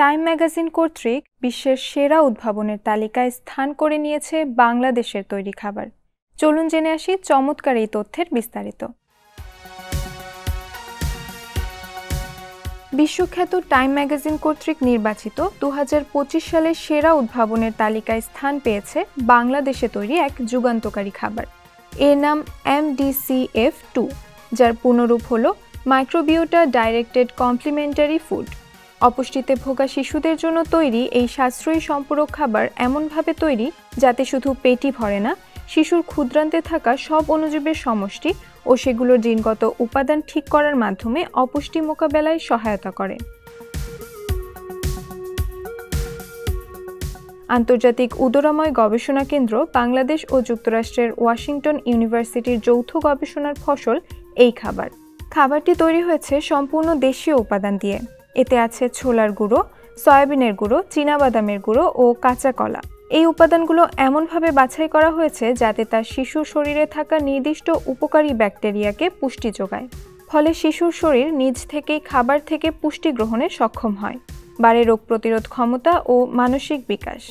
Time magazine কর্তৃক বিশ্বের সেরা উদ্ভাবনের তালিকায় স্থান করে নিয়েছে বাংলাদেশের তৈরি খাবার। চলুন জেনে আসি চমৎকার এই তথ্যের বিস্তারিত। বিশ্বখ্যাত টাইম ম্যাগাজিন কর্তৃক নির্বাচিত 2025 সালের সেরা উদ্ভাবনের তালিকায় স্থান পেয়েছে বাংলাদেশে তৈরি এক যুগান্তকারী খাবার। এর নাম MDCF2, যার পূর্ণরূপ হল মাইক্রোবিওটা ডাইরেক্টেড কমপ্লিমেন্টারি ফুড। অপুষ্টিতে ভোগা শিশুদের জন্য তৈরি এই সাশ্রয়ী সম্পূরক খাবার এমনভাবে তৈরি যাতে শুধু পেটই ভরে না, শিশুর ক্ষুদ্রান্তে থাকা সব অণুজীবের সমষ্টি ও সেগুলোর জিনগত উপাদান ঠিক করার মাধ্যমে অপুষ্টি মোকাবেলায় সহায়তা করে। আন্তর্জাতিক উদরাময় গবেষণা কেন্দ্র বাংলাদেশ ও যুক্তরাষ্ট্রের ওয়াশিংটন ইউনিভার্সিটির যৌথ গবেষণার ফসল এই খাবার। খাবারটি তৈরি হয়েছে সম্পূর্ণ দেশীয় উপাদান দিয়ে। এতে আছে ছোলার গুঁড়ো, সয়াবিনের গুঁড়ো, চীনাবাদামের গুঁড়ো ও কাঁচা কলা। এই উপাদানগুলো এমনভাবে বাছাই করা হয়েছে যাতে তা শিশুর শরীরে থাকা নির্দিষ্ট উপকারী ব্যাকটেরিয়াকে পুষ্টি যোগায়। ফলে শিশুর শরীর নিজ থেকেই খাবার থেকে পুষ্টি গ্রহণে সক্ষম হয়, বাড়ে রোগ প্রতিরোধ ক্ষমতা ও মানসিক বিকাশ।